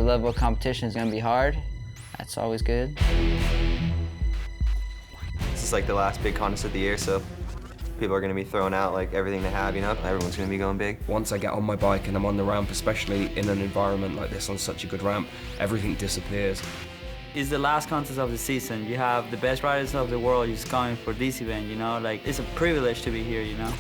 The level of competition is going to be hard. That's always good. This is like the last big contest of the year, so people are going to be throwing out like everything they have, you know? Everyone's going to be going big. Once I get on my bike and I'm on the ramp, especially in an environment like this on such a good ramp, everything disappears. It's the last contest of the season. You have the best riders of the world just coming for this event, you know? Like, it's a privilege to be here, you know?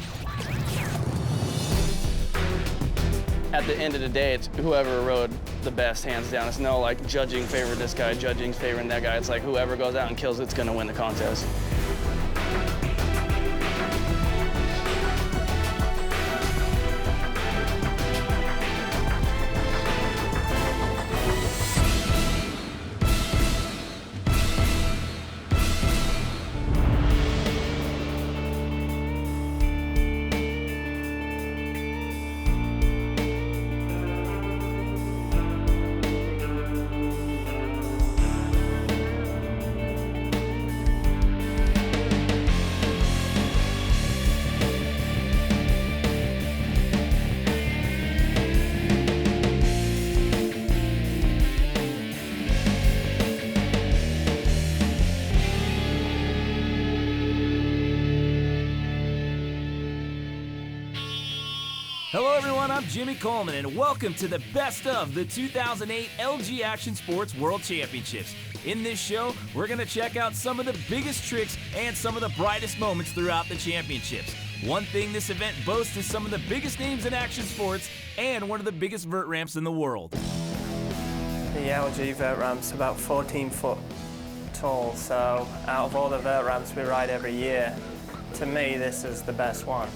At the end of the day, it's whoever rode the best, hands down. It's no like judging favoring this guy, judging favoring that guy. It's like whoever goes out and kills it's gonna win the contest. Hello everyone, I'm Jimmy Coleman and welcome to the best of the 2008 LG Action Sports World Championships. In this show, we're going to check out some of the biggest tricks and some of the brightest moments throughout the championships. One thing this event boasts is some of the biggest names in action sports and one of the biggest vert ramps in the world. The LG vert ramp's about 14 foot tall, so out of all the vert ramps we ride every year, to me this is the best one.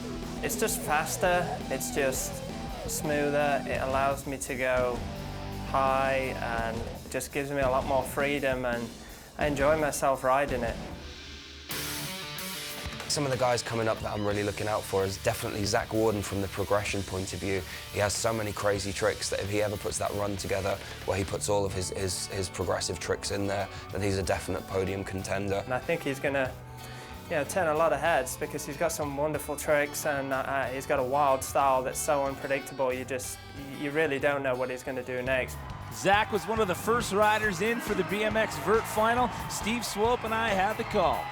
It's just faster, it's just smoother, it allows me to go high and just gives me a lot more freedom, and I enjoy myself riding it. Some of the guys coming up that I'm really looking out for is definitely Zach Warden from the progression point of view. He has so many crazy tricks that if he ever puts that run together where he puts all of his progressive tricks in there, then he's a definite podium contender. And I think he's going to turn a lot of heads because he's got some wonderful tricks, and he's got a wild style that's so unpredictable. You really don't know what he's going to do next. Zach was one of the first riders in for the BMX Vert Final. Steve Swope and I had the call.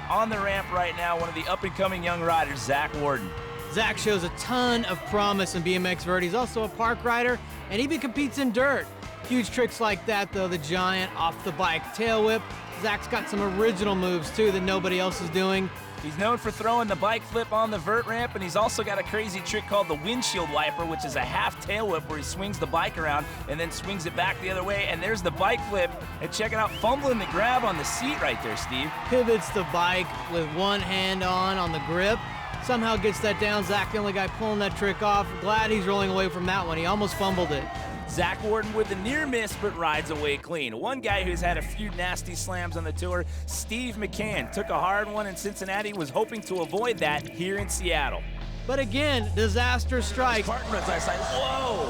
On the ramp right now, one of the up-and-coming young riders, Zach Warden. Zach shows a ton of promise in BMX Vert. He's also a park rider and even competes in dirt. Huge tricks like that though, the giant off-the-bike tail whip. Zach's got some original moves too that nobody else is doing. He's known for throwing the bike flip on the vert ramp, and he's also got a crazy trick called the windshield wiper, which is a half tail whip where he swings the bike around and then swings it back the other way, and there's the bike flip. And check it out, fumbling the grab on the seat right there, Steve. Pivots the bike with one hand on the grip. Somehow gets that down. Zach, the only guy pulling that trick off. Glad he's rolling away from that one. He almost fumbled it. Zach Warden with the near miss, but rides away clean. One guy who's had a few nasty slams on the tour, Steve McCann, took a hard one in Cincinnati, was hoping to avoid that here in Seattle. But again, disaster strikes. Spartan runs outside. Whoa!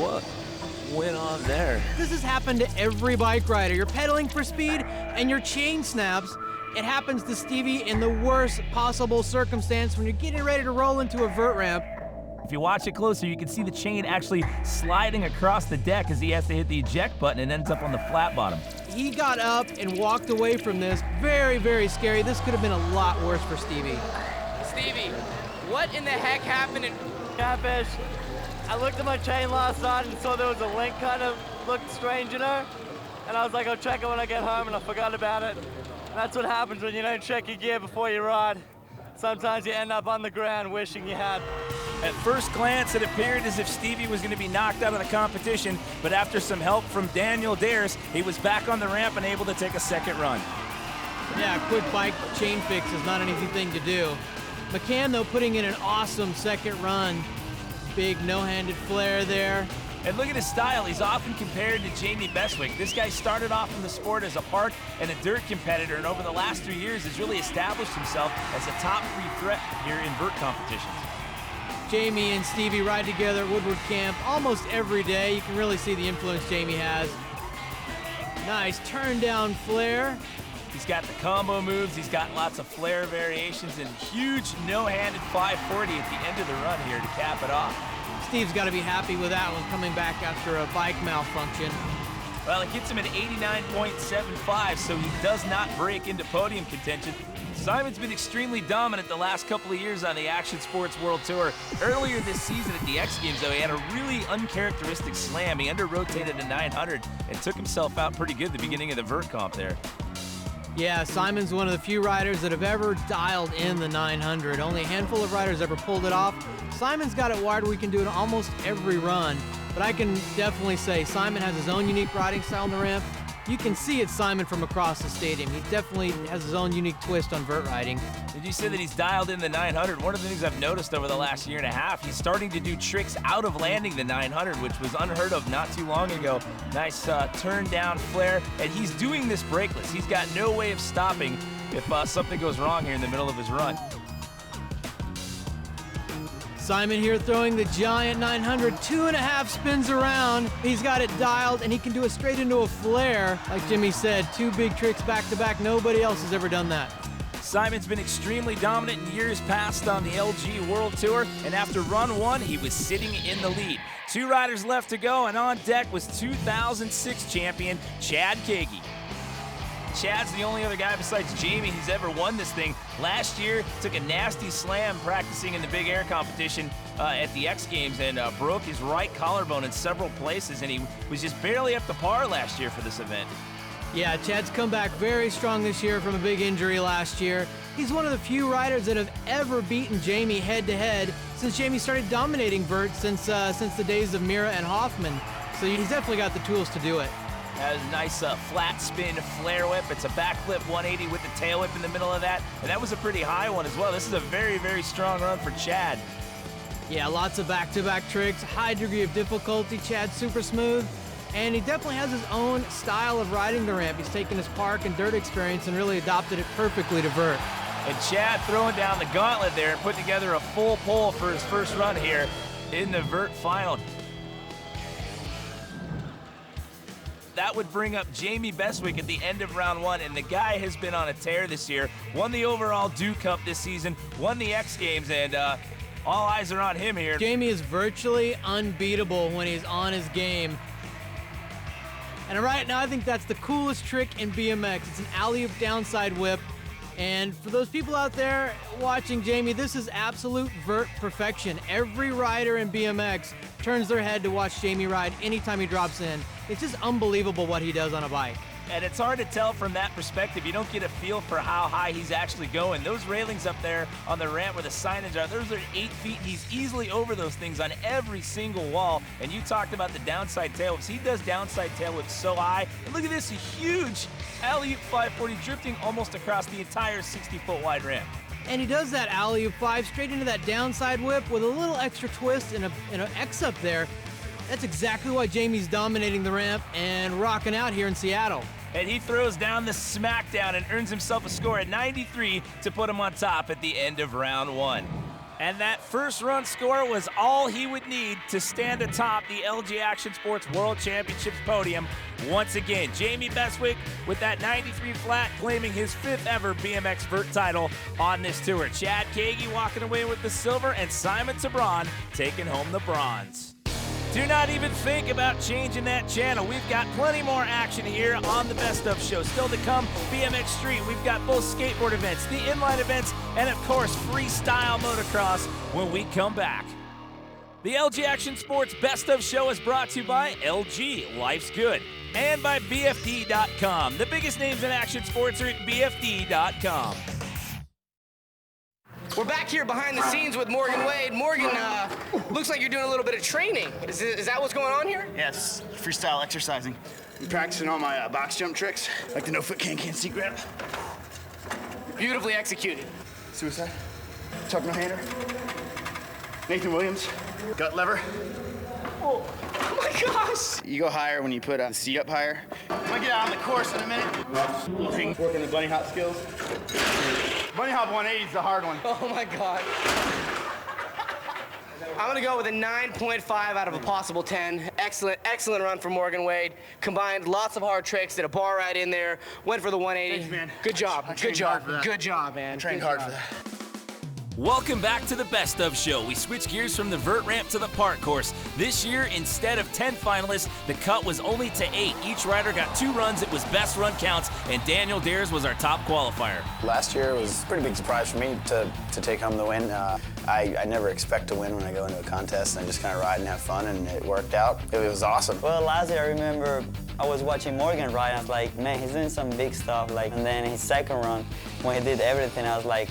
What went on there? This has happened to every bike rider. You're pedaling for speed and your chain snaps. It happens to Stevie in the worst possible circumstance when you're getting ready to roll into a vert ramp. If you watch it closer, you can see the chain actually sliding across the deck as he has to hit the eject button and ends up on the flat bottom. He got up and walked away from this. Very, very scary. This could have been a lot worse for Stevie. Stevie, what in the heck happened in Catfish? I looked at my chain last night and saw there was a link kind of looked strange, you know? And I was like, I'll check it when I get home, and I forgot about it. And that's what happens when you don't check your gear before you ride. Sometimes you end up on the ground wishing you had. At first glance, it appeared as if Stevie was going to be knocked out of the competition, but after some help from Dhers, he was back on the ramp and able to take a second run. Yeah, a quick bike chain fix is not an easy thing to do. McCann, though, putting in an awesome second run. Big no-handed flare there. And look at his style. He's often compared to Jamie Bestwick. This guy started off in the sport as a park and a dirt competitor, and over the last 3 years has really established himself as a top 3 threat here in vert competitions. Jamie and Stevie ride together at Woodward Camp almost every day. You can really see the influence Jamie has. Nice turn down flare. He's got the combo moves, he's got lots of flare variations, and huge no-handed 540 at the end of the run here to cap it off. Steve's got to be happy with that one coming back after a bike malfunction. Well, it gets him at 89.75, so he does not break into podium contention. Simon's been extremely dominant the last couple of years on the Action Sports World Tour. Earlier this season at the X Games, though, he had a really uncharacteristic slam. He under-rotated a 900 and took himself out pretty good at the beginning of the vert comp there. Yeah, Simon's one of the few riders that have ever dialed in the 900. Only a handful of riders ever pulled it off. Simon's got it wired where we can do it almost every run. But I can definitely say Simon has his own unique riding style on the ramp. You can see it's Simon from across the stadium. He definitely has his own unique twist on vert riding. Did you say that he's dialed in the 900? One of the things I've noticed over the last year and a half, he's starting to do tricks out of landing the 900, which was unheard of not too long ago. Nice turn down flare, and he's doing this brakeless. He's got no way of stopping if something goes wrong here in the middle of his run. Simon here throwing the giant 900, 2.5 spins around. He's got it dialed, and he can do it straight into a flare. Like Jimmy said, 2 big tricks back to back. Nobody else has ever done that. Simon's been extremely dominant in years past on the LG World Tour, and after run 1, he was sitting in the lead. 2 riders left to go, and on deck was 2006 champion Chad Kagi. Chad's the only other guy besides Jamie who's ever won this thing. Last year, took a nasty slam practicing in the big air competition at the X Games and broke his right collarbone in several places, and he was just barely up to par last year for this event. Yeah, Chad's come back very strong this year from a big injury last year. He's one of the few riders that have ever beaten Jamie head-to-head since Jamie started dominating vert since the days of Mira and Hoffman. So he's definitely got the tools to do it. That was a nice flat spin flare whip. It's a backflip 180 with the tail whip in the middle of that. And that was a pretty high one as well. This is a very, very strong run for Chad. Yeah, lots of back-to-back tricks, high degree of difficulty. Chad's super smooth. And he definitely has his own style of riding the ramp. He's taken his park and dirt experience and really adopted it perfectly to vert. And Chad throwing down the gauntlet there and putting together a full pull for his first run here in the vert final. That would bring up Jamie Bestwick at the end of round 1, and the guy has been on a tear this year. Won the overall Dew Cup this season, won the X Games, and all eyes are on him here. Jamie is virtually unbeatable when he's on his game. And right now, I think that's the coolest trick in BMX. It's an alley-oop downside whip. And for those people out there watching Jamie, this is absolute vert perfection. Every rider in BMX turns their head to watch Jamie ride anytime he drops in. It's just unbelievable what he does on a bike. And it's hard to tell from that perspective. You don't get a feel for how high he's actually going. Those railings up there on the ramp where the signage are, those are 8 feet. He's easily over those things on every single wall. And you talked about the downside tail whips. He does downside tail whips so high. And look at this, a huge alley-oop 540 drifting almost across the entire 60-foot wide ramp. And he does that alley-oop 5 straight into that downside whip with a little extra twist and an X up there. That's exactly why Jamie's dominating the ramp and rocking out here in Seattle. And he throws down the smackdown and earns himself a score at 93 to put him on top at the end of round 1. And that first run score was all he would need to stand atop the LG Action Sports World Championships podium once again. Jamie Bestwick with that 93 flat, claiming his 5th ever BMX vert title on this tour. Chad Kagi walking away with the silver, and Simon Tabron taking home the bronze. Do not even think about changing that channel. We've got plenty more action here on the Best Of Show. Still to come, BMX Street. We've got both skateboard events, the inline events, and of course, freestyle motocross when we come back. The LG Action Sports Best Of Show is brought to you by LG, Life's Good, and by BFD.com. The biggest names in action sports are at BFD.com. We're back here behind the scenes with Morgan Wade. Morgan, looks like you're doing a little bit of training. Is that what's going on here? Yes, freestyle exercising. I'm practicing all my box jump tricks, like the no foot can seat grab. Beautifully executed. Suicide, tuck no hander, Nathan Williams, gut lever. Oh my gosh! You go higher when you put the seat up higher. I'm gonna get out on the course in a minute. Working the bunny hop skills. Bunny hop 180 is the hard one. Oh my God. I'm gonna go with a 9.5 out of a possible 10. Excellent run for Morgan Wade. Combined lots of hard tricks, did a bar ride in there, went for the 180. Thanks, man. Good job, good job, good job, man. Trained hard for that. Welcome back to the Best Of Show. We switch gears from the vert ramp to the park course. This year, instead of 10 finalists, the cut was only to 8. Each rider got 2 runs. It was best run counts, and Daniel Dhers was our top qualifier. Last year was a pretty big surprise for me to take home the win. I never expect to win when I go into a contest, and I just kind of ride and have fun, and it worked out. It was awesome. Well, last year I remember I was watching Morgan ride, and I was like, man, he's doing some big stuff. And then his second run, when he did everything, I was like,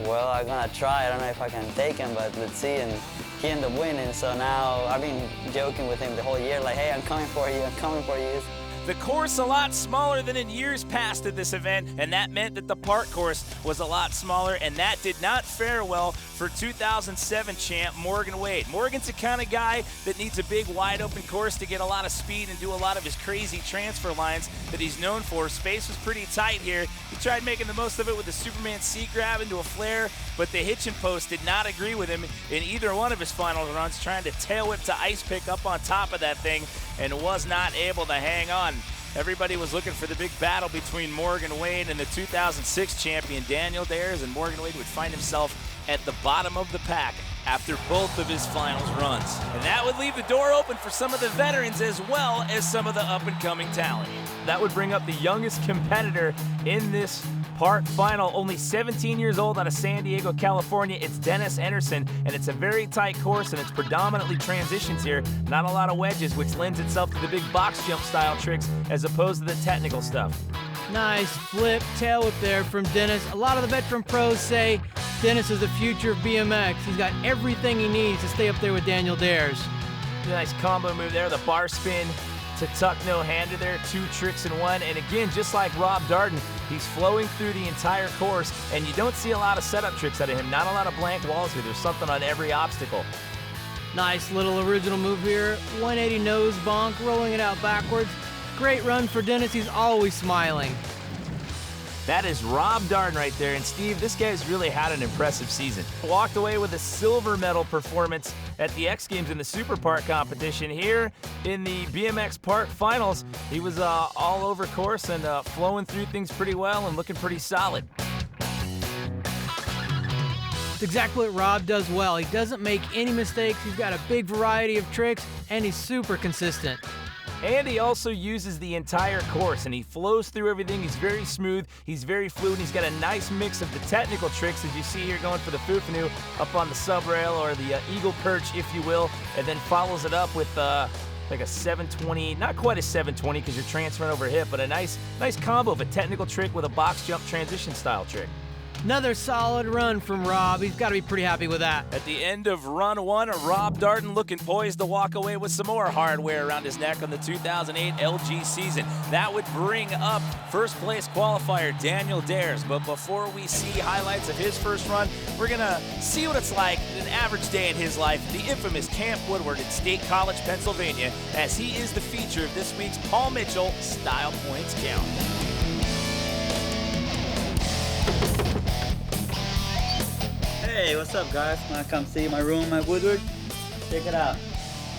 well, I'm gonna try. I don't know if I can take him, but let's see. And he ended up winning, so now I've been joking with him the whole year, like, hey, I'm coming for you, I'm coming for you. The course a lot smaller than in years past at this event, and that meant that the park course was a lot smaller, and that did not fare well for 2007 champ Morgan Wade. Morgan's the kind of guy that needs a big, wide-open course to get a lot of speed and do a lot of his crazy transfer lines that he's known for. Space was pretty tight here. He tried making the most of it with a Superman seat grab into a flare, but the hitching post did not agree with him in either one of his final runs, trying to tail whip to ice pick up on top of that thing and was not able to hang on. Everybody was looking for the big battle between Morgan Wade and the 2006 champion Daniel Dhers, and Morgan Wade would find himself at the bottom of the pack after both of his finals runs. And that would leave the door open for some of the veterans as well as some of the up-and-coming talent. That would bring up the youngest competitor in this park final, only 17 years old, out of San Diego, California. It's Dennis Anderson, and it's a very tight course, and it's predominantly transitions here, not a lot of wedges, which lends itself to the big box jump style tricks as opposed to the technical stuff. Nice flip, tail whip there from Dennis. A lot of the veteran pros say Dennis is the future of BMX. He's got everything he needs to stay up there with Daniel Dhers. Nice combo move there, the bar spin to tuck no-hander there, 2 tricks in 1. And again, just like Rob Darden, he's flowing through the entire course, and you don't see a lot of setup tricks out of him. Not a lot of blank walls here. There's something on every obstacle. Nice little original move here. 180 nose bonk, rolling it out backwards. Great run for Dennis. He's always smiling. That is Rob Darden right there. And Steve, this guy's really had an impressive season. Walked away with a silver medal performance at the X Games in the Super Park competition. Here in the BMX Park Finals, he was all over course and flowing through things pretty well and looking pretty solid. It's exactly what Rob does well. He doesn't make any mistakes. He's got a big variety of tricks, and he's super consistent. And he also uses the entire course, and he flows through everything. He's very smooth, he's very fluid, he's got a nice mix of the technical tricks, as you see here, going for the Fufanu up on the sub rail, or the eagle perch, if you will, and then follows it up with like a 720, not quite a 720 because you're transferring over hip, but a nice combo of a technical trick with a box jump transition style trick. Another solid run from Rob. He's got to be pretty happy with that. At the end of run 1, Rob Darden looking poised to walk away with some more hardware around his neck on the 2008 LG season. That would bring up first place qualifier Daniel Dhers. But before we see highlights of his first run, we're going to see what it's like an average day in his life at the infamous Camp Woodward at State College, Pennsylvania, as he is the feature of this week's Paul Mitchell Style Points Count. Hey, what's up guys? Wanna come see my room at Woodward? Check it out.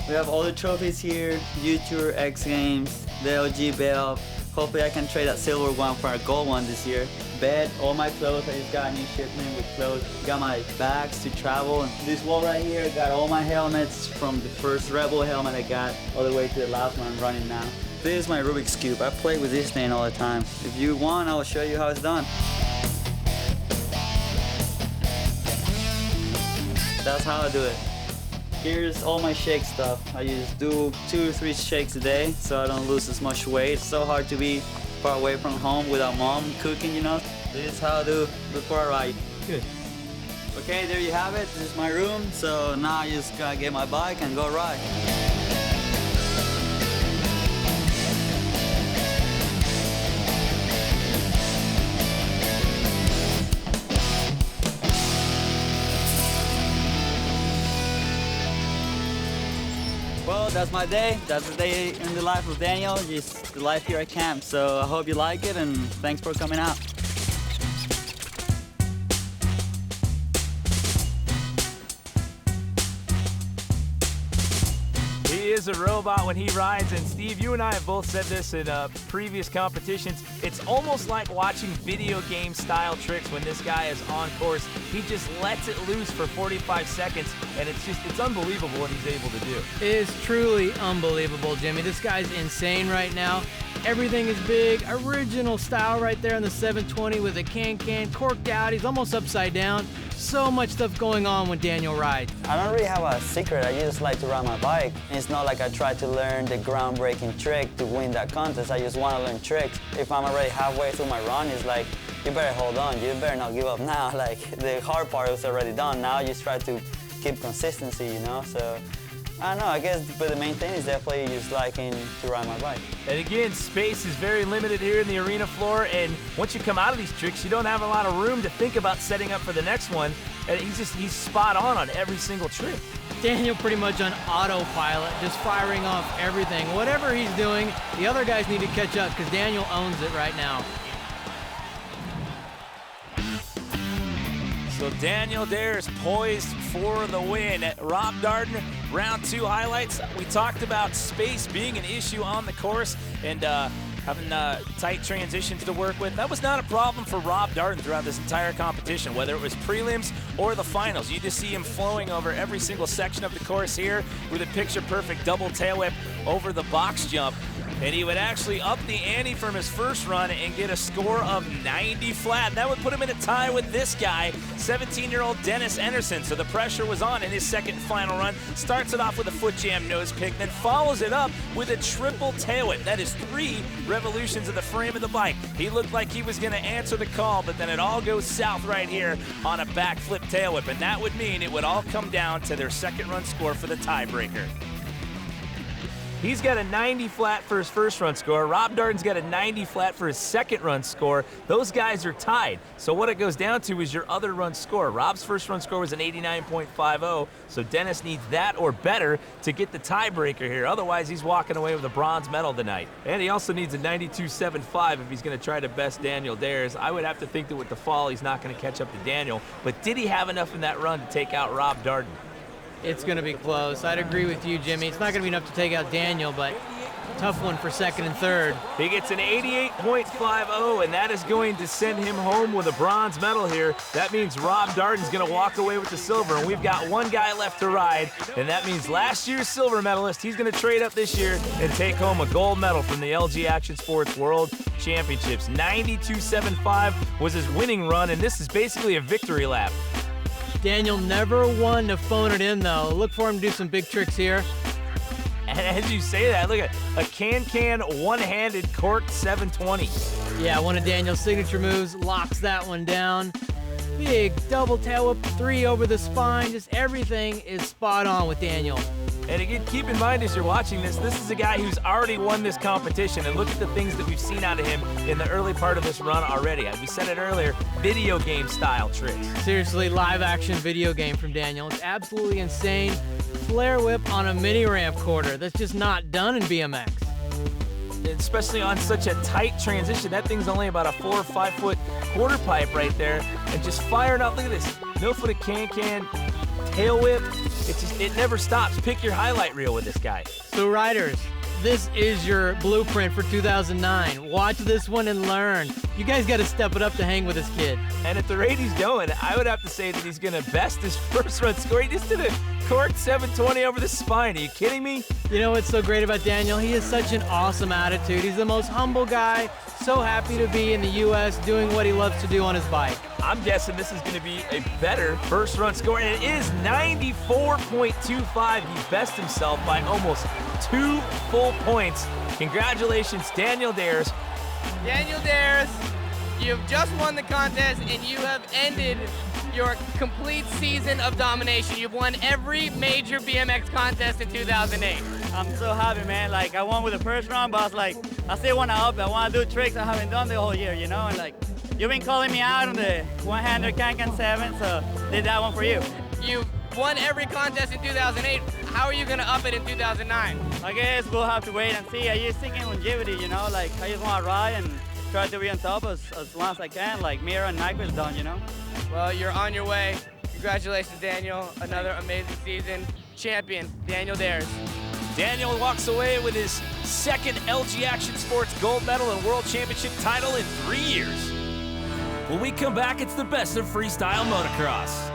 We have all the trophies here, U-Tour, X Games, the LG belt. Hopefully I can trade that silver one for a gold one this year. Bed, all my clothes, I just got a new shipment with clothes. Got my bags to travel. And this wall right here, got all my helmets from the first Rebel helmet I got all the way to the last one I'm running now. This is my Rubik's Cube. I play with this thing all the time. If you want, I'll show you how it's done. That's how I do it. Here's all my shake stuff. I just do 2 or 3 shakes a day so I don't lose as much weight. It's so hard to be far away from home without mom cooking, you know. This is how I do before I ride. Good. Okay, there you have it. This is my room. So now I just gotta get my bike and go ride. Well, that's my day. That's the day in the life of Daniel, just the life here at camp. So I hope you like it, and thanks for coming out. He is a robot when he rides, and Steve, you and I have both said this in previous competitions. It's almost like watching video game style tricks when this guy is on course. He just lets it loose for 45 seconds, and it's unbelievable what he's able to do. It is truly unbelievable, Jimmy. This guy's insane right now. Everything is big, original style right there on the 720 with a can corked out. He's almost upside down. So much stuff going on when Daniel rides. I don't really have a secret. I just like to ride my bike. It's not like I try to learn the groundbreaking trick to win that contest. I just want to learn tricks. If I'm already halfway through my run, it's like, you better hold on. You better not give up now. Like, the hard part is already done. Now you just try to keep consistency, you know? So, I don't know, I guess, but the main thing is definitely just liking to ride my bike. And again, space is very limited here in the arena floor, and once you come out of these tricks, you don't have a lot of room to think about setting up for the next one, and he's spot on every single trick. Daniel pretty much on autopilot, just firing off everything. Whatever he's doing, the other guys need to catch up because Daniel owns it right now. So Daniel Dhers poised for the win. Rob Darden, round 2 highlights. We talked about space being an issue on the course and having tight transitions to work with. That was not a problem for Rob Darden throughout this entire competition, whether it was prelims or the finals. You just see him flowing over every single section of the course here with a picture-perfect double tail whip over the box jump. And he would actually up the ante from his first run and get a score of 90 flat. That would put him in a tie with this guy, 17-year-old Dennis Anderson. So the pressure was on in his second and final run. Starts it off with a foot jam nose pick, then follows it up with a triple tail whip. That is 3 revolutions of the frame of the bike. He looked like he was going to answer the call, but then it all goes south right here on a backflip tail whip. And that would mean it would all come down to their second run score for the tiebreaker. He's got a 90 flat for his first run score. Rob Darden's got a 90 flat for his second run score. Those guys are tied. So what it goes down to is your other run score. Rob's first run score was an 89.50, so Dennis needs that or better to get the tiebreaker here. Otherwise, he's walking away with a bronze medal tonight. And he also needs a 92.75 if he's going to try to best Daniel Dhers. I would have to think that with the fall, he's not going to catch up to Daniel. But did he have enough in that run to take out Rob Darden? It's going to be close. I'd agree with you, Jimmy. It's not going to be enough to take out Daniel, but tough one for second and third. He gets an 88.50, and that is going to send him home with a bronze medal here. That means Rob Darden's going to walk away with the silver, and we've got one guy left to ride, and that means last year's silver medalist, he's going to trade up this year and take home a gold medal from the LG Action Sports World Championships. 92.75 was his winning run, and this is basically a victory lap. Daniel never won to phone it in, though. Look for him to do some big tricks here. And as you say that, look at a can one-handed corked 720. Yeah, one of Daniel's signature moves, locks that one down. Big double tail whip, 3 over the spine. Just everything is spot on with Daniel. And again, keep in mind as you're watching this is a guy who's already won this competition, and look at the things that we've seen out of him in the early part of this run already. As we said it earlier, video game style tricks. Seriously, live action video game from Daniel. It's absolutely insane. Flare whip on a mini ramp quarter. That's just not done in BMX. Especially on such a tight transition. That thing's only about a 4 or 5 foot quarter pipe right there, and just firing up. Look at this, no foot of can, tail whip. It never stops. Pick your highlight reel with this guy. So riders, this is your blueprint for 2009. Watch this one and learn. You guys got to step it up to hang with this kid. And at the rate he's going, I would have to say that he's going to best his first run score. He just did a corked 720 over the spine. Are you kidding me? You know what's so great about Daniel? He has such an awesome attitude. He's the most humble guy. So happy to be in the U.S. doing what he loves to do on his bike. I'm guessing this is going to be a better first run score, and it is 94.25. He best himself by almost 2 full points. Congratulations, Daniel Dhers. Daniel Dhers, you've just won the contest, and you have ended your complete season of domination. You've won every major BMX contest in 2008. I'm so happy, man. Like, I won with the first round, but I was like, I still want to up. I want to do tricks I haven't done the whole year, you know? And like, you've been calling me out on the one-hander can 7, so did that one for you. You won every contest in 2008. How are you going to up it in 2009? I guess we'll have to wait and see. I just thinking longevity, you know? Like, I just want to ride and try to be on top as long as I can, like Mira and Nyquist's done, you know? Well, you're on your way. Congratulations, Daniel. Another amazing season. Champion, Daniel Dhers. Daniel walks away with his second LG Action Sports gold medal and world championship title in 3 years. When we come back, it's the best of freestyle motocross.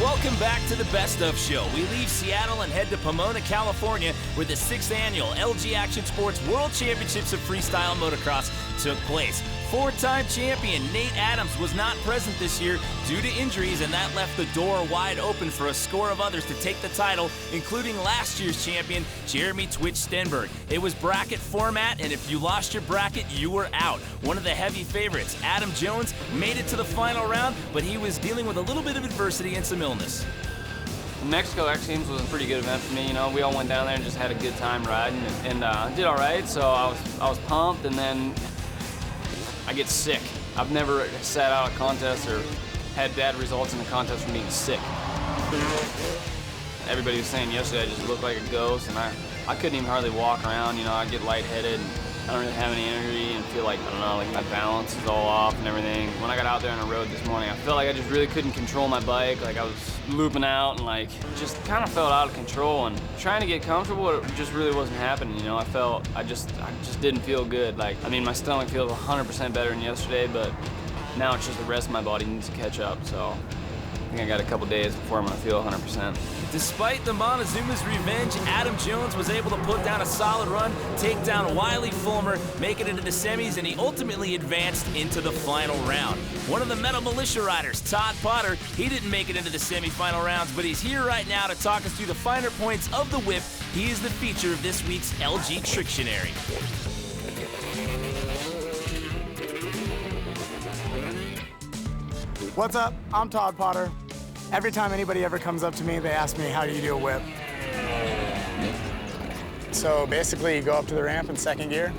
Welcome back to the Best Of Show. We leave Seattle and head to Pomona, California, where the 6th annual LG Action Sports World Championships of Freestyle Motocross took place. 4-time champion Nate Adams was not present this year due to injuries, and that left the door wide open for a score of others to take the title, including last year's champion, Jeremy Twitch Stenberg. It was bracket format, and if you lost your bracket, you were out. One of the heavy favorites, Adam Jones, made it to the final round, but he was dealing with a little bit of adversity and some illness. Mexico X Games was a pretty good event for me. You know, we all went down there and just had a good time riding, and did all right. So I was pumped, and then I get sick. I've never sat out a contest or had bad results in the contest from being sick. Everybody was saying yesterday I just looked like a ghost, and I couldn't even hardly walk around. You know, I get lightheaded, and I don't really have any energy, and feel like, I don't know, like my balance is all off and everything. When I got out there on the road this morning, I felt like I just really couldn't control my bike. Like I was looping out and like just kind of felt out of control, and trying to get comfortable, it just really wasn't happening. You know, I just didn't feel good. Like, I mean, my stomach feels 100% better than yesterday, but now it's just the rest of my body needs to catch up. So I think I got a couple days before I'm gonna feel 100%. Despite the Montezuma's revenge, Adam Jones was able to put down a solid run, take down Wiley Fulmer, make it into the semis, and he ultimately advanced into the final round. One of the Metal Militia riders, Todd Potter, he didn't make it into the semifinal rounds, but he's here right now to talk us through the finer points of the whip. He is the feature of this week's LG Trictionary. What's up? I'm Todd Potter. Every time anybody ever comes up to me, they ask me, how do you do a whip? So basically, you go up to the ramp in second gear.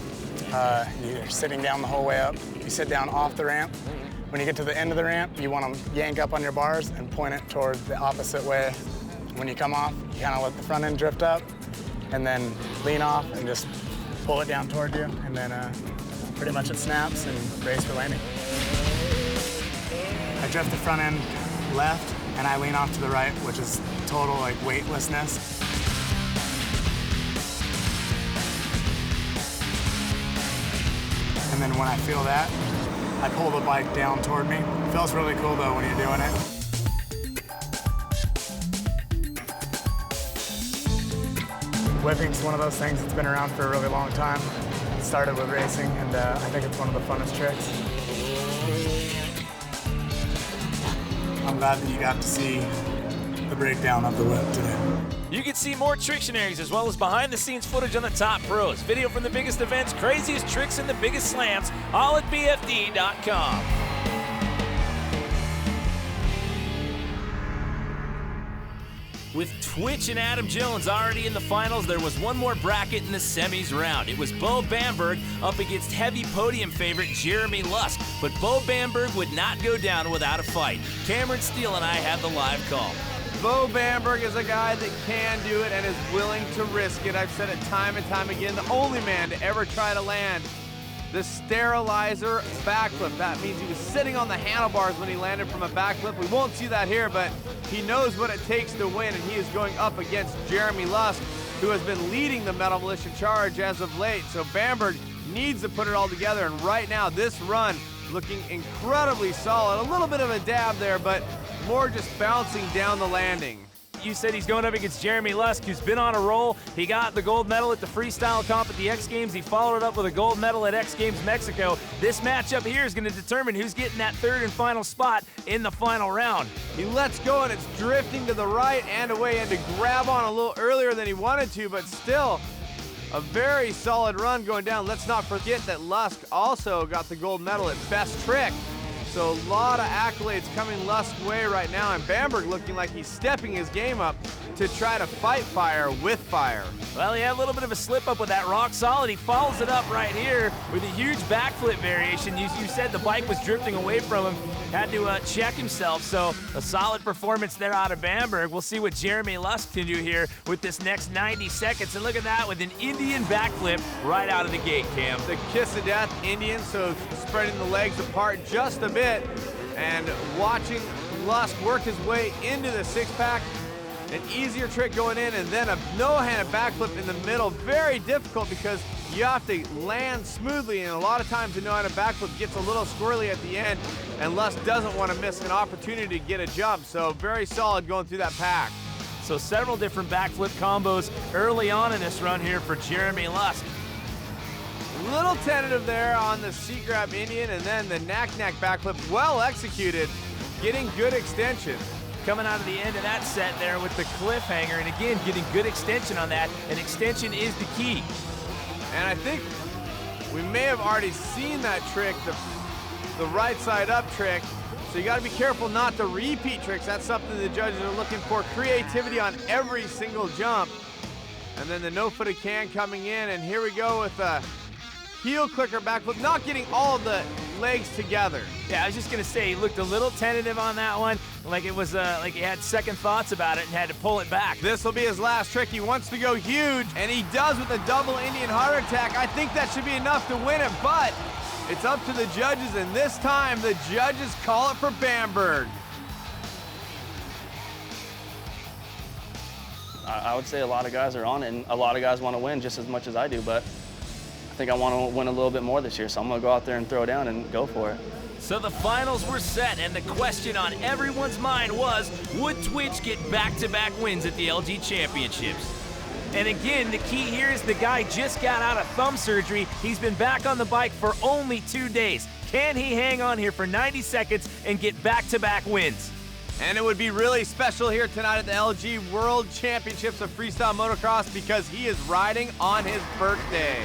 You're sitting down the whole way up. You sit down off the ramp. When you get to the end of the ramp, you want to yank up on your bars and point it toward the opposite way. When you come off, you kind of let the front end drift up, and then lean off and just pull it down toward you, and then pretty much it snaps and brace for landing. I drift the front end left, and I lean off to the right, which is total like weightlessness. And then when I feel that, I pull the bike down toward me. It feels really cool though when you're doing it. Whipping's one of those things that's been around for a really long time. It started with racing, and I think it's one of the funnest tricks. I'm glad that you got to see the breakdown of the whip today. You can see more Trictionaries as well as behind-the-scenes footage on the top pros, video from the biggest events, craziest tricks, and the biggest slams, all at BFD.com. With Twitch and Adam Jones already in the finals, there was one more bracket in the semis round. It was Bo Bamberg up against heavy podium favorite Jeremy Lusk, but Bo Bamberg would not go down without a fight. Cameron Steele and I had the live call. Bo Bamberg is a guy that can do it and is willing to risk it. I've said it time and time again, the only man to ever try to land the sterilizer backflip. That means he was sitting on the handlebars when he landed from a backflip. We won't see that here, but he knows what it takes to win, and he is going up against Jeremy Lusk, who has been leading the Metal Militia charge as of late. So Bamberg needs to put it all together, and right now this run looking incredibly solid. A little bit of a dab there, but more just bouncing down the landing. You said he's going up against Jeremy Lusk, who's been on a roll. He got the gold medal at the freestyle comp at the X Games. He followed it up with a gold medal at X Games Mexico. This matchup here is going to determine who's getting that third and final spot in the final round. He lets go, and it's drifting to the right and away, and to grab on a little earlier than he wanted to, but still a very solid run going down. Let's not forget that Lusk also got the gold medal at Best Trick. So a lot of accolades coming Lusk's way right now, and Bamberg looking like he's stepping his game up to try to fight fire with fire. Well, he had a little bit of a slip up with that rock solid. He follows it up right here with a huge backflip variation. You said the bike was drifting away from him, had to check himself. So a solid performance there out of Bamberg. We'll see what Jeremy Lusk can do here with this next 90 seconds. And look at that with an Indian backflip right out of the gate, Cam. The kiss of death Indian, so spreading the legs apart just a bit and watching Lusk work his way into the six-pack. An easier trick going in, and then a no-handed backflip in the middle. Very difficult because you have to land smoothly, and a lot of times the no-handed backflip gets a little squirrely at the end, and Lusk doesn't want to miss an opportunity to get a jump. So very solid going through that pack. So several different backflip combos early on in this run here for Jeremy Lusk. A little tentative there on the seat grab Indian, and then the knack-knack backflip, well executed, getting good extension. Coming out of the end of that set there with the cliffhanger, and again, getting good extension on that, and extension is the key. And I think we may have already seen that trick, the right side up trick, so you gotta be careful not to repeat tricks. That's something the judges are looking for, creativity on every single jump. And then the no-footed can coming in, and here we go with a heel clicker backflip, not getting all of the legs together. Yeah, I was just gonna say, he looked a little tentative on that one, like it was like he had second thoughts about it and had to pull it back. This will be his last trick. He wants to go huge, and he does with a double Indian heart attack. I think that should be enough to win it, but it's up to the judges, and this time the judges call it for Bamberg. I would say a lot of guys are on it, and a lot of guys want to win just as much as I do, but I think I want to win a little bit more this year, so I'm going to go out there and throw down and go for it. So the finals were set, and the question on everyone's mind was, would Twitch get back-to-back wins at the LG Championships? And again, the key here is the guy just got out of thumb surgery. He's been back on the bike for only 2 days. Can he hang on here for 90 seconds and get back-to-back wins? And it would be really special here tonight at the LG World Championships of Freestyle Motocross because he is riding on his birthday.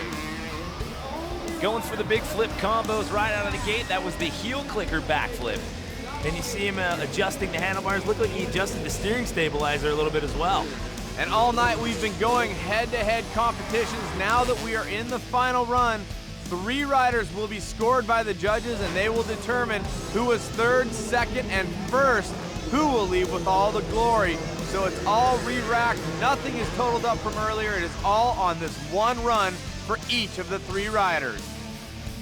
Going for the big flip combos right out of the gate. That was the heel clicker backflip. And you see him adjusting the handlebars. Looked like he adjusted the steering stabilizer a little bit as well. And all night we've been going head-to-head competitions. Now that we are in the final run, 3 riders will be scored by the judges, and they will determine who was third, second, and first, who will leave with all the glory. So it's all re-racked. Nothing is totaled up from earlier. It is all on this one run for each of the 3 riders.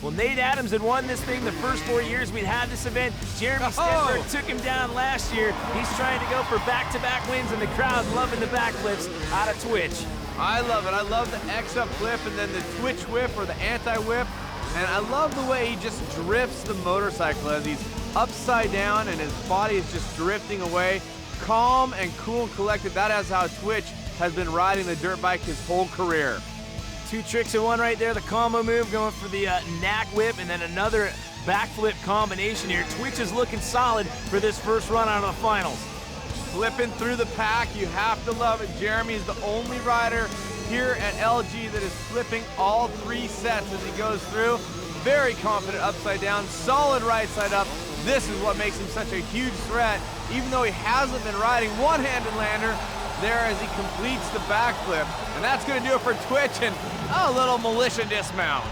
Well, Nate Adams had won this thing the first 4 years we'd had this event. Jeremy Stenberg took him down last year. He's trying to go for back-to-back wins, and the crowd loving the backflips out of Twitch. I love it. I love the X-up flip and then the Twitch whip or the anti-whip. And I love the way he just drifts the motorcycle as he's upside down and his body is just drifting away. Calm and cool and collected. That is how Twitch has been riding the dirt bike his whole career. 2 tricks in one right there. The combo move going for the knack whip, and then another backflip combination here. Twitch is looking solid for this first run out of the finals. Flipping through the pack, you have to love it. Jeremy is the only rider here at LG that is flipping all 3 sets as he goes through. Very confident upside down, solid right side up. This is what makes him such a huge threat, even though he hasn't been riding one-handed lander there as he completes the backflip. And that's gonna do it for Twitch and a little militia dismount.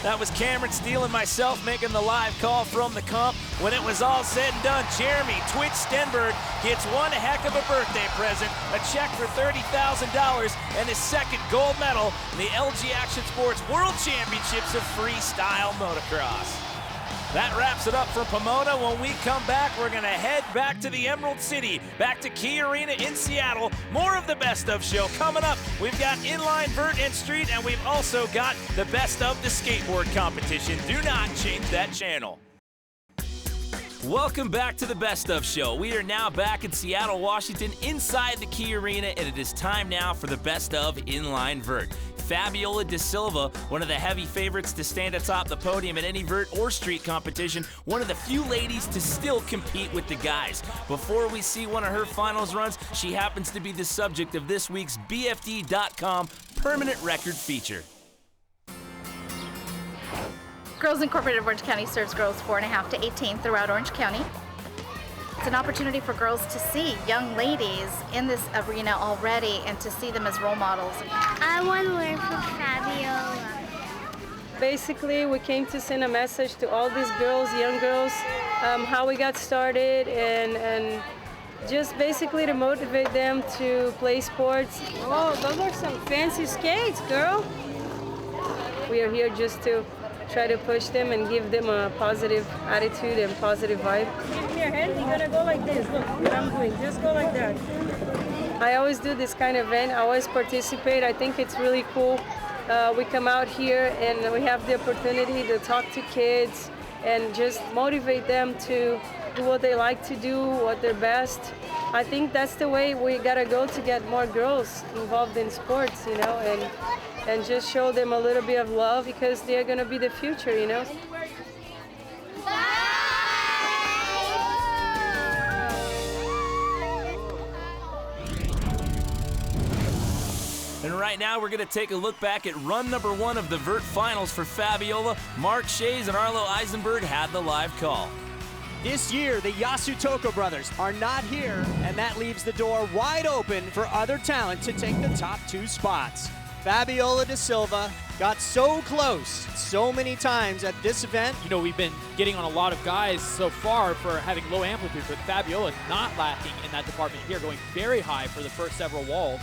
That was Cameron Steele and myself making the live call from the comp. When it was all said and done, Jeremy Twitch Stenberg gets one heck of a birthday present, a check for $30,000 and his second gold medal in the LG Action Sports World Championships of Freestyle Motocross. That wraps it up for Pomona. When we come back, we're going to head back to the Emerald City, back to Key Arena in Seattle. More of the Best Of show coming up. We've got Inline, Vert, and Street, and we've also got the Best Of the Skateboard competition. Do not change that channel. Welcome back to the Best Of show. We are now back in Seattle, Washington, inside the Key Arena, and it is time now for the Best Of Inline Vert. Fabiola De Silva, one of the heavy favorites to stand atop the podium at any vert or street competition, one of the few ladies to still compete with the guys. Before we see one of her finals runs, she happens to be the subject of this week's BFD.com permanent record feature. Girls Incorporated of Orange County serves girls 4.5 to 18 throughout Orange County. It's an opportunity for girls to see young ladies in this arena already and to see them as role models. I want to learn from Fabiola. Basically, we came to send a message to all these girls, young girls, how we got started and just basically to motivate them to play sports. Oh, those are some fancy skates, girl. We are here just to try to push them and give them a positive attitude and positive vibe. Give me your hand, you're gonna go like this. Look what I'm doing, just go like that. I always do this kind of event, I always participate. I think it's really cool. We come out here and we have the opportunity to talk to kids and just motivate them to do what they like to do, what they're best. I think that's the way we gotta go to get more girls involved in sports, you know, and just show them a little bit of love because they're gonna be the future, you know. And right now we're going to take a look back at run number 1 of the vert finals for Fabiola. Mark Shays and Arlo Eisenberg had the live call. This year, the Yasutoko brothers are not here, and that leaves the door wide open for other talent to take the top 2 spots. Fabiola da Silva got so close so many times at this event. You know, we've been getting on a lot of guys so far for having low amplitude, but Fabiola not lacking in that department here, going very high for the first several walls.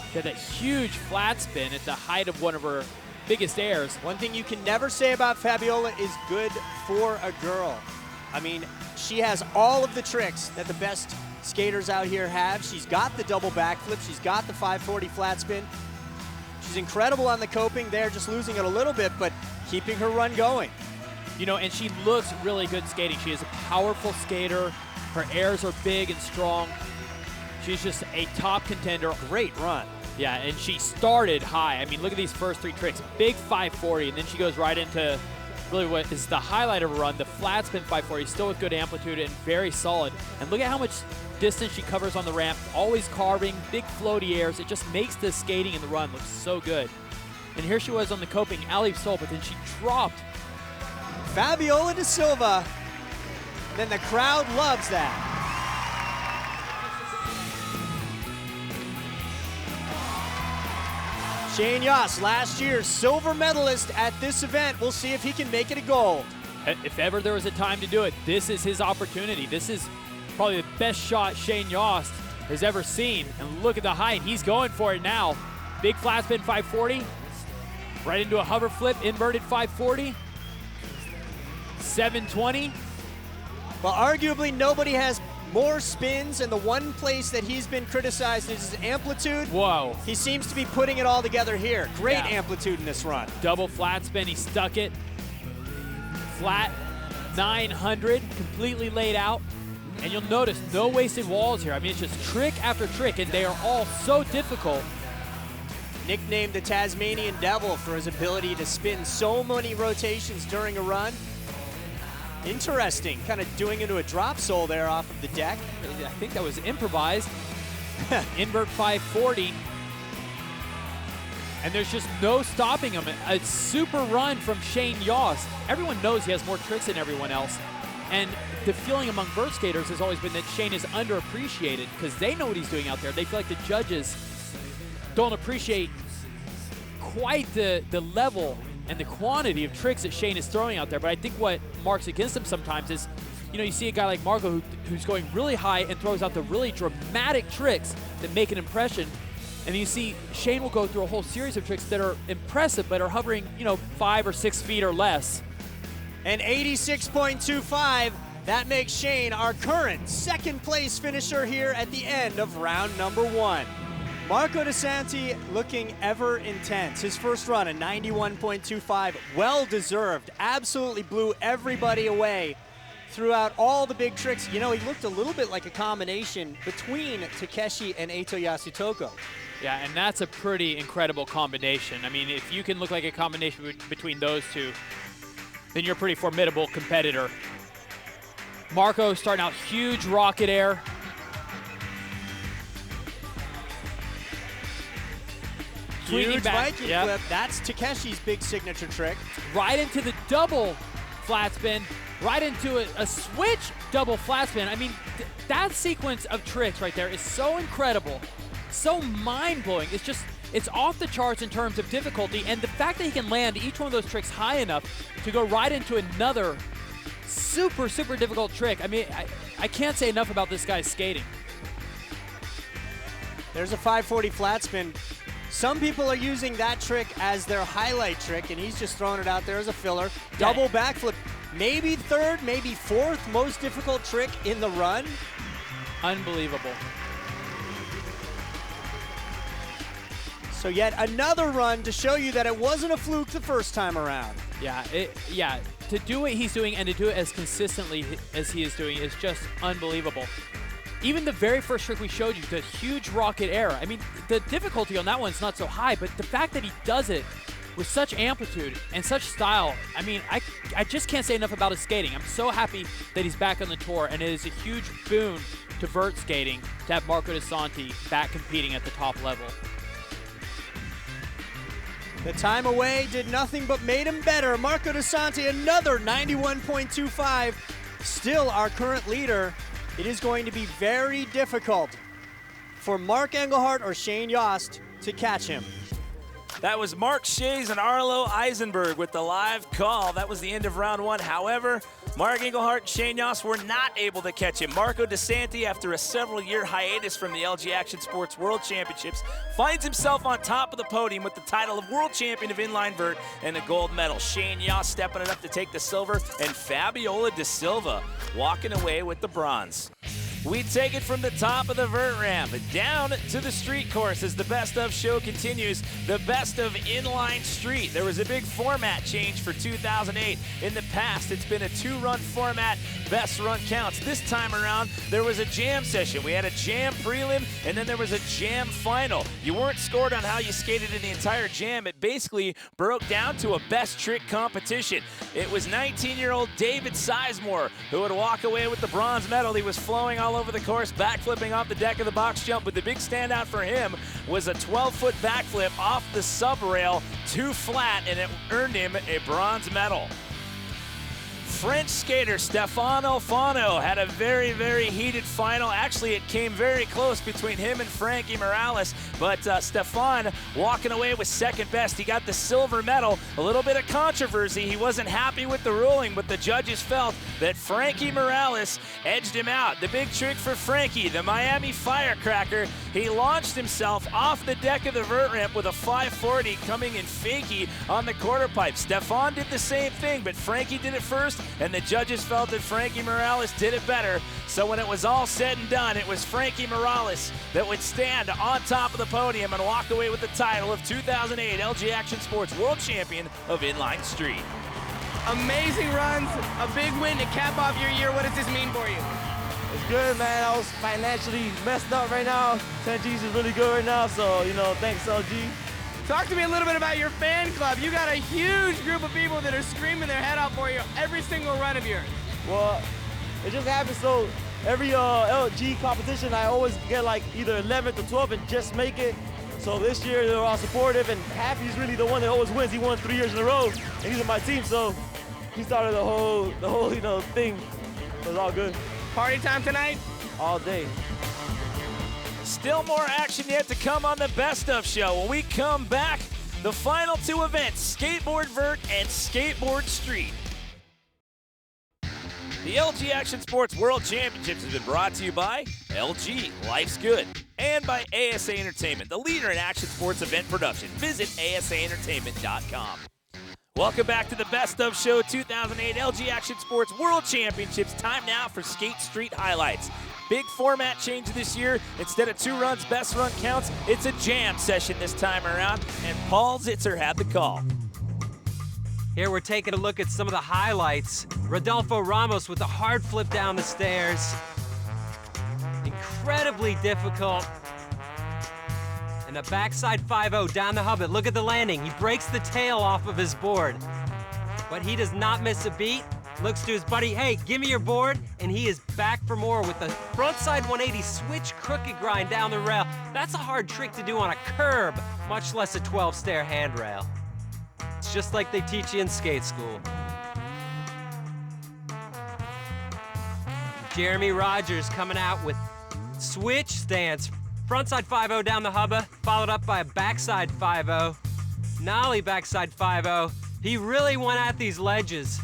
She had that huge flat spin at the height of one of her biggest airs. One thing you can never say about Fabiola is good for a girl. I mean, she has all of the tricks that the best skaters out here have. She's got the double backflip. She's got the 540 flat spin. She's incredible on the coping there, just losing it a little bit, but keeping her run going. You know, and she looks really good skating. She is a powerful skater. Her airs are big and strong. She's just a top contender. Great run. Yeah, and she started high. I mean, look at these first 3 tricks. Big 540, and then she goes right into really what is the highlight of her run, the flat spin 540, still with good amplitude and very solid. And look at how much distance she covers on the ramp, always carving, big floaty airs. It just makes the skating in the run look so good. And here she was on the coping, alley soul, but then she dropped. Fabiola da Silva, then the crowd loves that. Shane Yoss, last year's silver medalist at this event. We'll see if he can make it a gold. If ever there was a time to do it, this is his opportunity. This is probably the best shot Shane Yost has ever seen. And look at the height. He's going for it now. Big flat spin 540. Right into a hover flip, inverted 540. 720. Well, arguably nobody has more spins, and the one place that he's been criticized is his amplitude. Whoa. He seems to be putting it all together here. Great amplitude in this run. Double flat spin, he stuck it. Flat 900, completely laid out. And you'll notice no wasted walls here. I mean, it's just trick after trick, and they are all so difficult. Nicknamed the Tasmanian Devil for his ability to spin so many rotations during a run. Interesting, kind of doing into a drop sole there off of the deck. I think that was improvised. Invert 540. And there's just no stopping him. A super run from Shane Yost. Everyone knows he has more tricks than everyone else. And the feeling among vert skaters has always been that Shane is underappreciated because they know what he's doing out there. They feel like the judges don't appreciate quite the level and the quantity of tricks that Shane is throwing out there. But I think what marks against him sometimes is, you know, you see a guy like Marco who's going really high and throws out the really dramatic tricks that make an impression. And you see Shane will go through a whole series of tricks that are impressive but are hovering, you know, 5 or 6 feet or less. And 86.25, that makes Shane our current second place finisher here at the end of round number 1. Marco DeSanti looking ever intense. His first run, a 91.25, well-deserved. Absolutely blew everybody away throughout all the big tricks. You know, he looked a little bit like a combination between Takeshi and Eito Yasutoko. Yeah, and that's a pretty incredible combination. I mean, if you can look like a combination between those two, then you're a pretty formidable competitor. Marco starting out huge rocket air. Swinging Huge back, Viking yep. flip. That's Takeshi's big signature trick. Right into the double flat spin, right into a switch double flat spin. I mean, that sequence of tricks right there is so incredible, so mind-blowing. It's off the charts in terms of difficulty, and the fact that he can land each one of those tricks high enough to go right into another super, super difficult trick. I mean, I can't say enough about this guy's skating. There's a 540 flat spin. Some people are using that trick as their highlight trick, and he's just throwing it out there as a filler. Double backflip, maybe third, maybe fourth most difficult trick in the run. Unbelievable. So yet another run to show you that it wasn't a fluke the first time around. Yeah, to do what he's doing and to do it as consistently as he is doing is just unbelievable. Even the very first trick we showed you, the huge rocket air, I mean, the difficulty on that one's not so high, but the fact that he does it with such amplitude and such style, I mean, I just can't say enough about his skating. I'm so happy that he's back on the tour, and it is a huge boon to vert skating to have Marco De Santi back competing at the top level. The time away did nothing but made him better. Marco De Santi, another 91.25, still our current leader. It is going to be very difficult for Mark Engelhardt or Shane Yost to catch him. That was Mark Shays and Arlo Eisenberg with the live call. That was the end of round one. However, Mark Engelhardt and Shane Yost were not able to catch him. Marco De Santi, after a several-year hiatus from the LG Action Sports World Championships, finds himself on top of the podium with the title of World Champion of Inline Vert and a gold medal. Shane Yost stepping it up to take the silver, and Fabiola De Silva walking away with the bronze. We take it from the top of the vert ramp down to the street course as the Best of show continues. The Best of Inline Street. There was a big format change for 2008. In the past, it's been a two-run format, best run counts. This time around, there was a jam session. We had a jam prelim, and then there was a jam final. You weren't scored on how you skated in the entire jam. It basically broke down to a best trick competition. It was 19-year-old David Sizemore who would walk away with the bronze medal. He was flowing all over the course, backflipping off the deck of the box jump, but the big standout for him was a 12-foot backflip off the sub rail, too flat, and it earned him a bronze medal. French skater Stéphane Alfano had a very, very heated final. Actually, it came very close between him and Frankie Morales, but Stéphane walking away with second best. He got the silver medal. A little bit of controversy. He wasn't happy with the ruling, but the judges felt that Frankie Morales edged him out. The big trick for Frankie, the Miami Firecracker, he launched himself off the deck of the vert ramp with a 540 coming in fakie on the quarter pipe. Stéphane did the same thing, but Frankie did it first, and the judges felt that Frankie Morales did it better. So when it was all said and done, it was Frankie Morales that would stand on top of the podium and walk away with the title of 2008 LG Action Sports World Champion of Inline Street. Amazing runs, a big win to cap off your year. What does this mean for you? It's good, man. I was financially messed up right now. 10G's is really good right now, so, thanks, LG. Talk to me a little bit about your fan club. You got a huge group of people that are screaming their head off for you every single run of yours. Well, it just happens so every LG competition, I always get like either 11th or 12th and just make it. So this year they're all supportive, and Happy's really the one that always wins. He won 3 years in a row, and he's on my team, so he started the whole thing. So it's all good. Party time tonight? All day. Still more action yet to come on the Best of show. When we come back, the final two events, Skateboard Vert and Skateboard Street. The LG Action Sports World Championships has been brought to you by LG, Life's Good, and by ASA Entertainment, the leader in action sports event production. Visit asaentertainment.com. Welcome back to the Best of Show 2008 LG Action Sports World Championships. Time now for Skate Street highlights. Big format change this year. Instead of two runs, best run counts, it's a jam session this time around, and Paul Zitzer had the call. Here we're taking a look at some of the highlights. Rodolfo Ramos with a hard flip down the stairs. Incredibly difficult. And a backside 5-0 down the hubbit. Look at the landing. He breaks the tail off of his board. But he does not miss a beat. Looks to his buddy, hey, give me your board, and he is back for more with the frontside 180 switch crooked grind down the rail. That's a hard trick to do on a curb, much less a 12-stair handrail. It's just like they teach you in skate school. Jeremy Rogers coming out with switch stance. Frontside 5-0 down the hubba, followed up by a backside 5-0. Nollie backside 5-0. He really went at these ledges.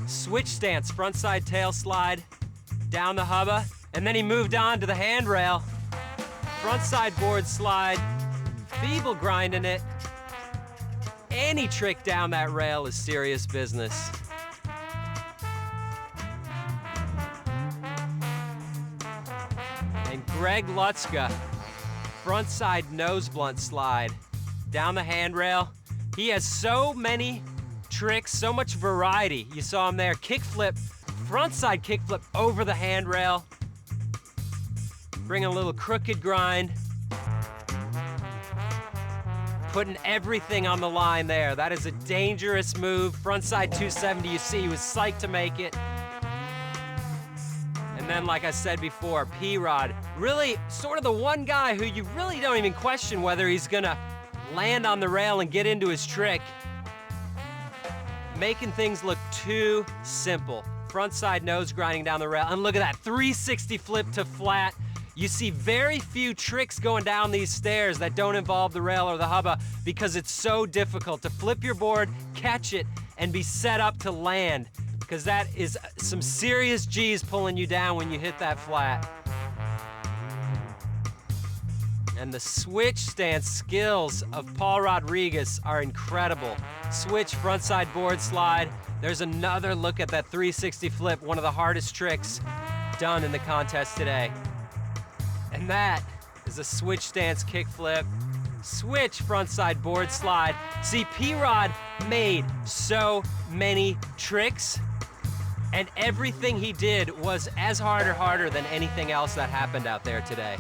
Switch stance, frontside tail slide down the hubba, and then he moved on to the handrail. Frontside board slide, feeble grinding it. Any trick down that rail is serious business. And Greg Lutzka, frontside nose blunt slide down the handrail. He has so many tricks, so much variety. You saw him there, kickflip, frontside kickflip over the handrail. Bring a little crooked grind. Putting everything on the line there. That is a dangerous move. Frontside 270, you see, he was psyched to make it. And then, like I said before, P-Rod, really sort of the one guy who you really don't even question whether he's gonna land on the rail and get into his trick. Making things look too simple. Frontside nose grinding down the rail, and look at that, 360 flip to flat. You see very few tricks going down these stairs that don't involve the rail or the hubba because it's so difficult to flip your board, catch it, and be set up to land, because that is some serious G's pulling you down when you hit that flat. And the switch stance skills of Paul Rodriguez are incredible. Switch frontside board slide. There's another look at that 360 flip, one of the hardest tricks done in the contest today. And that is a switch stance kickflip, switch frontside board slide. See, P-Rod made so many tricks, and everything he did was as hard or harder than anything else that happened out there today.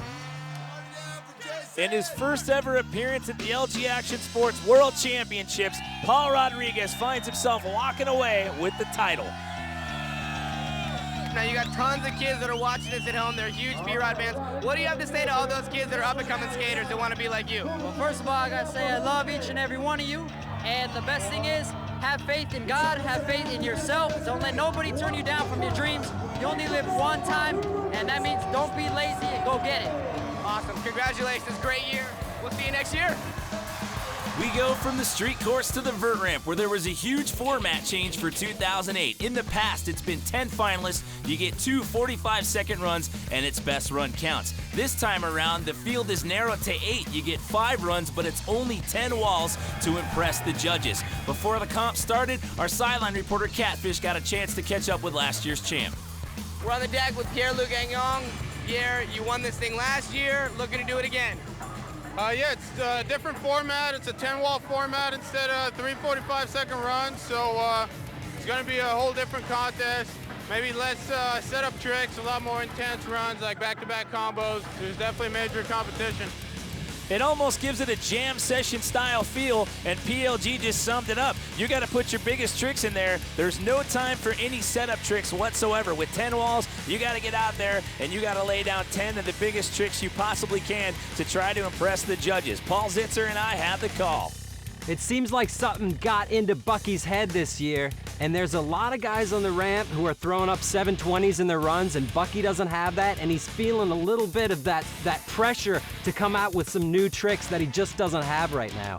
In his first ever appearance at the LG Action Sports World Championships, Paul Rodriguez finds himself walking away with the title. Now you got tons of kids that are watching this at home. They're huge P-Rod fans. What do you have to say to all those kids that are up-and-coming skaters that want to be like you? Well, first of all, I got to say I love each and every one of you. And the best thing is, have faith in God, have faith in yourself. Don't let nobody turn you down from your dreams. You only live one time, and that means don't be lazy and go get it. Awesome. Congratulations. Great year. We'll see you next year. We go from the street course to the vert ramp, where there was a huge format change for 2008. In the past, it's been 10 finalists, you get 2 45-second runs, and its best run counts. This time around, the field is narrowed to 8. You get 5 runs, but it's only 10 walls to impress the judges. Before the comp started, our sideline reporter Catfish got a chance to catch up with last year's champ. We're on the deck with Pierre-Luc Gagnon. Pierre, you won this thing last year, looking to do it again. Yeah, it's a different format. It's a 10-wall format instead of 3 45-second runs, so it's going to be a whole different contest. Maybe less setup tricks, a lot more intense runs like back-to-back combos. There's definitely major competition. It almost gives it a jam session style feel, and PLG just summed it up. You got to put your biggest tricks in there. There's no time for any setup tricks whatsoever. With 10 walls, you got to get out there and you got to lay down 10 of the biggest tricks you possibly can to try to impress the judges. Paul Zitzer and I have the call. It seems like something got into Bucky's head this year, and there's a lot of guys on the ramp who are throwing up 720s in their runs, and Bucky doesn't have that, and he's feeling a little bit of that pressure to come out with some new tricks that he just doesn't have right now.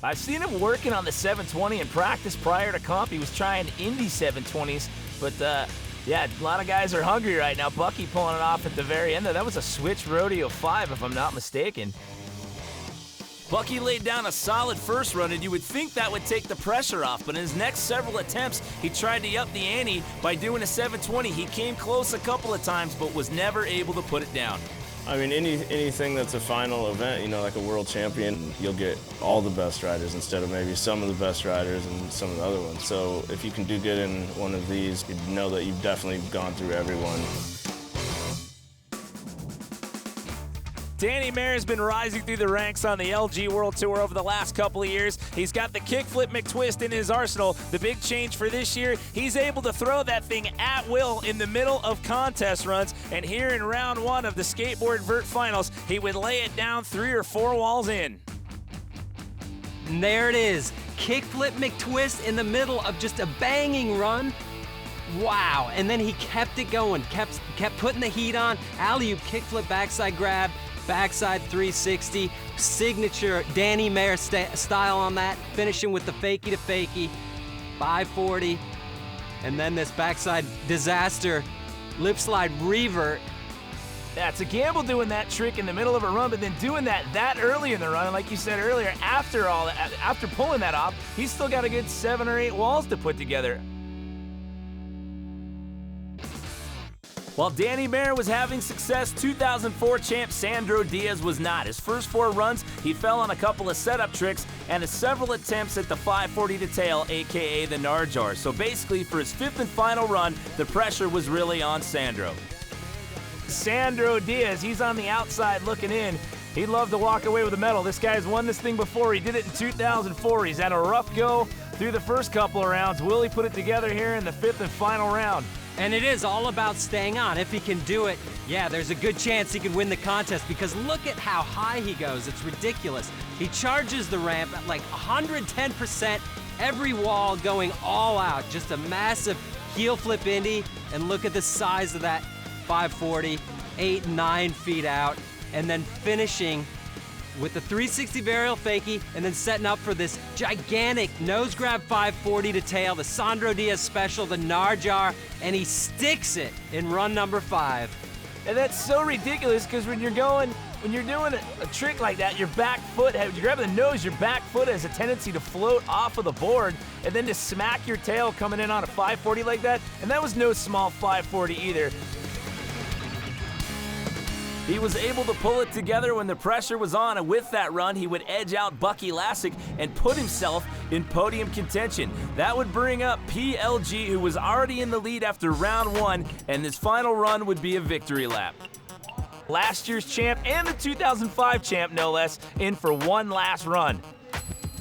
I've seen him working on the 720 in practice prior to comp. He was trying Indy 720s, but yeah, a lot of guys are hungry right now. Bucky pulling it off at the very end there. That was a switch rodeo 5, if I'm not mistaken. Bucky laid down a solid first run, and you would think that would take the pressure off, but in his next several attempts, he tried to up the ante by doing a 720. He came close a couple of times, but was never able to put it down. I mean, anything that's a final event, you know, like a world champion, you'll get all the best riders instead of maybe some of the best riders and some of the other ones. So if you can do good in one of these, you know that you've definitely gone through everyone. Danny Mayer has been rising through the ranks on the LG World Tour over the last couple of years. He's got the kickflip McTwist in his arsenal. The big change for this year, he's able to throw that thing at will in the middle of contest runs. And here in round 1 of the Skateboard Vert Finals, he would lay it down 3 or 4 walls in. And there it is, kickflip McTwist in the middle of just a banging run. Wow, and then he kept it going, kept putting the heat on. Alley-oop kickflip backside grab, backside 360, signature Danny Mayer style on that, finishing with the fakie to fakie, 540, and then this backside disaster lip slide revert. That's a gamble doing that trick in the middle of a run, but then doing that early in the run. And like you said earlier, after pulling that off, he's still got a good 7 or 8 walls to put together. While Danny Mayer was having success, 2004 champ Sandro Diaz was not. His first 4 runs, he fell on a couple of setup tricks and several attempts at the 540 to tail, aka the Narjar. So basically, for his 5th and final run, the pressure was really on Sandro. Sandro Diaz, he's on the outside looking in. He'd love to walk away with a medal. This guy's won this thing before. He did it in 2004. He's had a rough go through the first couple of rounds. Will he put it together here in the 5th and final round? And it is all about staying on. If he can do it, yeah, there's a good chance he can win the contest, because look at how high he goes. It's ridiculous. He charges the ramp at like 110%, every wall going all out. Just a massive heel flip Indy, and look at the size of that 540, 8, 9 feet out, and then finishing with the 360 varial fakie, and then setting up for this gigantic nose grab 540 to tail, the Sandro Diaz special, the Narjar, and he sticks it in run number 5. And that's so ridiculous, because when you're doing a trick like that, your back foot, when you grab the nose, your back foot has a tendency to float off of the board, and then to smack your tail coming in on a 540 like that, and that was no small 540 either. He was able to pull it together when the pressure was on, and with that run, he would edge out Bucky Lasek and put himself in podium contention. That would bring up PLG, who was already in the lead after round 1, and his final run would be a victory lap. Last year's champ and the 2005 champ, no less, in for one last run.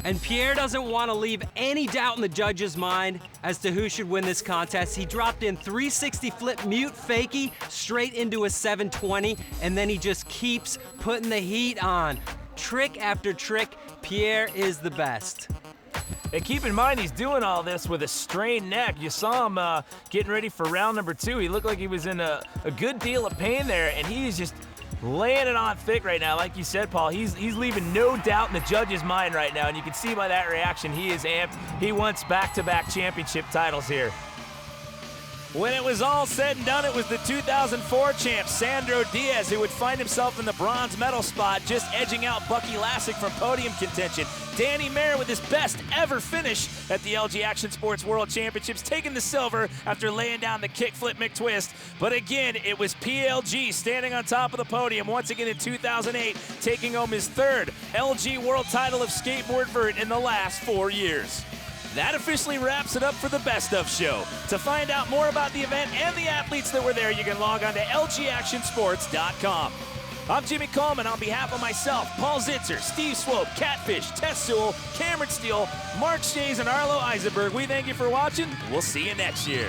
And Pierre doesn't want to leave any doubt in the judge's mind as to who should win this contest. He dropped in 360 flip mute fakie straight into a 720, and then he just keeps putting the heat on. Trick after trick, Pierre is the best. And keep in mind, he's doing all this with a strained neck. You saw him getting ready for round number 2. He looked like he was in a good deal of pain there, and he's just laying it on thick right now. Like you said, Paul, he's leaving no doubt in the judge's mind right now, and you can see by that reaction he is amped. He wants back-to-back championship titles here. When it was all said and done, it was the 2004 champ, Sandro Diaz, who would find himself in the bronze medal spot, just edging out Bucky Lasek from podium contention. Danny Mayer with his best ever finish at the LG Action Sports World Championships, taking the silver after laying down the kickflip McTwist. But again, it was PLG standing on top of the podium once again in 2008, taking home his 3rd LG World title of Skateboard Vert in the last 4 years. That officially wraps it up for the Best Of show. To find out more about the event and the athletes that were there, you can log on to lgactionsports.com. I'm Jimmy Coleman. On behalf of myself, Paul Zitzer, Steve Swope, Catfish, Tess Sewell, Cameron Steele, Mark Shays, and Arlo Eisenberg, we thank you for watching. We'll see you next year.